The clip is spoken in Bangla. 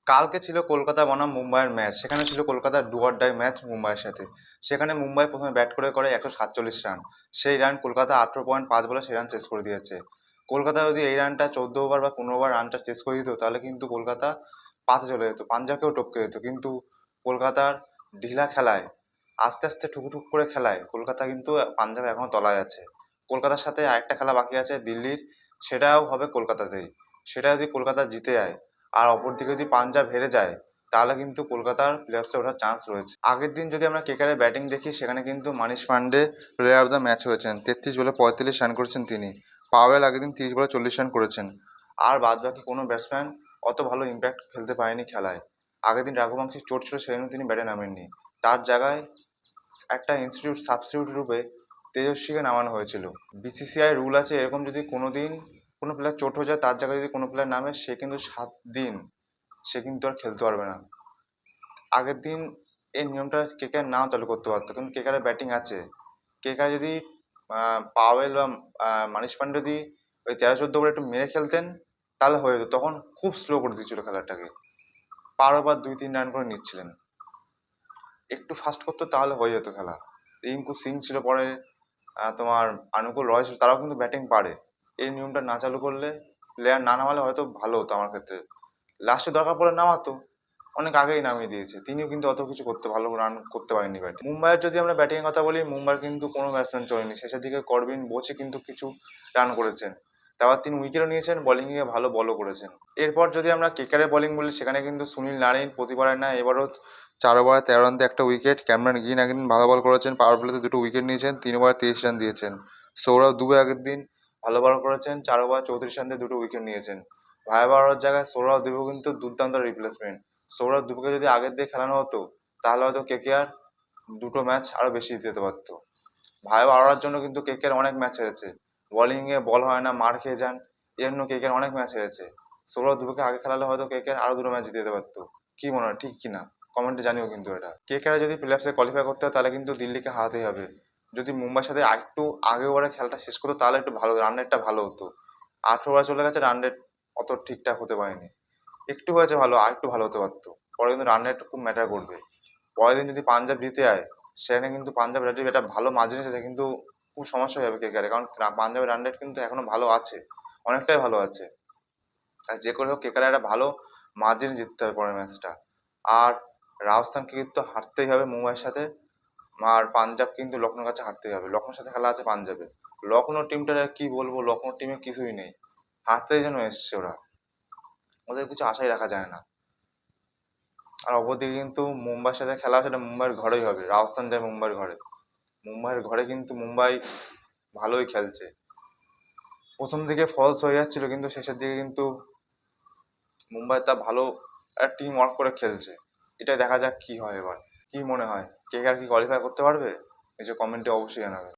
কালকে ছিল কলকাতা বনাম মুম্বাইয়ের ম্যাচ। সেখানে ছিল কলকাতার ডু অর ডাই ম্যাচ মুম্বাইয়ের সাথে। সেখানে মুম্বাই প্রথমে ব্যাট করে 147 রান। সেই রান কলকাতা 18.5 বলে সেই রান চেস করে দিয়েছে। কলকাতা যদি এই রানটা 14 ওভার বা 15 ওভার রানটা চেস করে দিত, তাহলে কিন্তু কলকাতা পাঁচে চলে যেত, পাঞ্জাবকেও টপকে যেত। কিন্তু কলকাতার ঢিলা খেলায়, আস্তে আস্তে ঠুকঠুক করে খেলায় কলকাতা কিন্তু পাঞ্জাব এখনো তলায় আছে। কলকাতার সাথে আরেকটা খেলা বাকি আছে দিল্লির, সেটাও হবে কলকাতাতেই। সেটা যদি কলকাতা জিতে যায় আর অপরদিকে যদি পাঞ্জাব হেরে যায়, তাহলে কিন্তু কলকাতার প্লে অফসে ওঠার চান্স রয়েছে। আগের দিন যদি আমরা কেকারের ব্যাটিং দেখি, সেখানে কিন্তু Manish Pandey player of the match হয়েছেন। 33 বলে 45 রান করেছেন তিনি। পাওয়েল আগের দিন 30 বলে 40 রান করেছেন। আর বাদ বাকি কোনো ব্যাটসম্যান অত ভালো ইম্প্যাক্ট ফেলতে পারেনি খেলায়। আগের দিন রাঘুবংশীর চোট ছিল, সেই জন্য তিনি ব্যাটে নামেননি। তার জায়গায় একটা সাবস্টিটিউট রূপে তেজস্বীকে নামানো হয়েছিল। বিসিসিআই রুল আছে, এরকম যদি কোনো দিন কোনো প্লেয়ার চোট হয়ে যায়, তার জায়গায় যদি কোনো প্লেয়ার নামে, সে কিন্তু 7 দিন সে কিন্তু আর খেলতে পারবে না। আগের দিন এই নিয়মটা কেকেআর নাও চালু করতে পারতো, কিন্তু কেকেআরের ব্যাটিং আছে। কেকেআর যদি পাওয়েল বা মানিশ পান্ডে যদি ওই 13-14 করে একটু মেরে খেলতেন, তাহলে হয়ে যেত। তখন খুব স্লো করে দিচ্ছিল খেলাটাকে, পার ওভার 2-3 রান করে নিচ্ছিলেন। একটু ফাস্ট করতো তাহলে হয়ে যেত খেলা। রিঙ্কু সিং ছিল পরে, তোমার আনুকুল রয় ছিল, তারাও কিন্তু ব্যাটিং পারে। এই নিয়মটা না চালু করলে, প্লেয়ার না নামালে হয়তো ভালো হতো আমার ক্ষেত্রে। লাস্টে দরকার পড়লে নামাতো, অনেক আগেই নামিয়ে দিয়েছে। তিনিও কিন্তু অত কিছু করতে ভালো রান করতে পারেনি ব্যাটিং। মুম্বাইয়ের যদি আমরা ব্যাটিং এর কথা বলি, মুম্বাইয়ের কিন্তু কোনো ব্যাটসম্যান চলেনি। শেষের দিকে করবিন বোসে কিন্তু কিছু রান করেছেন, তারপর তিনি উইকেটও নিয়েছেন, বোলিংয়ে ভালো বলও করেছেন। এরপর যদি আমরা কেকারের বোলিং বলি, সেখানে কিন্তু সুনীল নারিন প্রতিবারের না এবারও 4 ওভারে 13 রান দিয়ে একটা উইকেট। ক্যামেরন গ্রিন আগের দিন ভালো বল করেছেন, পাওয়ার প্লেতে 2টো উইকেট নিয়েছেন, 3 ওভারে 23 রান দিয়েছেন। সৌরভ দুবে আগের দিন ভালো বল করেছেন, 4 ওভার 34 রান দিয়ে 2টো উইকেট নিয়েছেন। ভাই বারোর জায়গায় সৌরভ দুবেও কিন্তু দুর্দান্ত রিপ্লেসমেন্ট। সৌরভ দুবেকে যদি আগের দিয়ে খেলানো হতো, তাহলে হয়তো কেকেআর 2টো ম্যাচ আরো বেশি জিতে যেতে পারতো। ভাই বারোর জন্য কিন্তু কেকেআর অনেক ম্যাচ হেরেছে। বোলিংয়ে বল হয় না, মার খেয়ে যান, এর জন্য কেকেআর অনেক ম্যাচ হেরেছে। সৌরভ দুবেকে আগে খেলালে হয়তো কেকেআর আরো 2টো ম্যাচ জিতে যেতে পারতো। কি মনে হয়, ঠিক কিনা কমেন্টে জানিও কিন্তু এটা। কেকেআর যদি প্লে অফসে কোয়ালিফাই করতে হয়, তাহলে কিন্তু দিল্লিকে হারাতেই হবে। যদি মুম্বাইয়ের সাথে একটু আগে ওভারে খেলাটা শেষ করতো, তাহলে একটু ভালো রান রেটটা ভালো হতো। 18 ওভার চলে গেছে, রান রেট অত ঠিকঠাক হতে পারেনি। একটু হয়েছে ভালো, আর একটু ভালো হতে পারতো। পরে কিন্তু রান রেট খুব ম্যাটার করবে। পরের দিন যদি পাঞ্জাব জিতে যায়, সেখানে কিন্তু পাঞ্জাব রেটের একটা ভালো মার্জিন এসেছে, কিন্তু খুব সমস্যা হয়ে যাবে কেকেআরে। কারণ পাঞ্জাবের রান রেট কিন্তু এখনো ভালো আছে, অনেকটাই ভালো আছে। আর যে করে হোক কেকেআর একটা ভালো মার্জিন জিততে হবে পরের ম্যাচটা। আর রাজস্থানকে কিন্তু হারতেই হবে মুম্বাইয়ের সাথে। আর পাঞ্জাব কিন্তু লখনৌর কাছে হারতেই হবে। লখনৌর সাথে খেলা আছে পাঞ্জাবে। লখনৌ টিমটার আর কি বলবো, লখনৌ টিমে কিছুই নেই, হারতেই যেন এসছে ওরা। ওদের কিছু আশাই রাখা যায় না। আর অপরদিকে কিন্তু মুম্বাইয়ের সাথে খেলা, সেটা মুম্বাইয়ের ঘরেই হবে। রাজস্থান যায় মুম্বাইয়ের ঘরে। মুম্বাইয়ের ঘরে কিন্তু মুম্বাই ভালোই খেলছে। প্রথম দিকে ফলস হয়ে যাচ্ছিল, কিন্তু শেষের দিকে কিন্তু মুম্বাই তা ভালো টিম ওয়ার্ক করে খেলছে। এটা দেখা যাক কি হয় এবার। কি মনে হয়, কেকেআর কি কোয়ালিফাই করতে পারবে? নিচে কমেন্টে অবশ্যই জানাবে।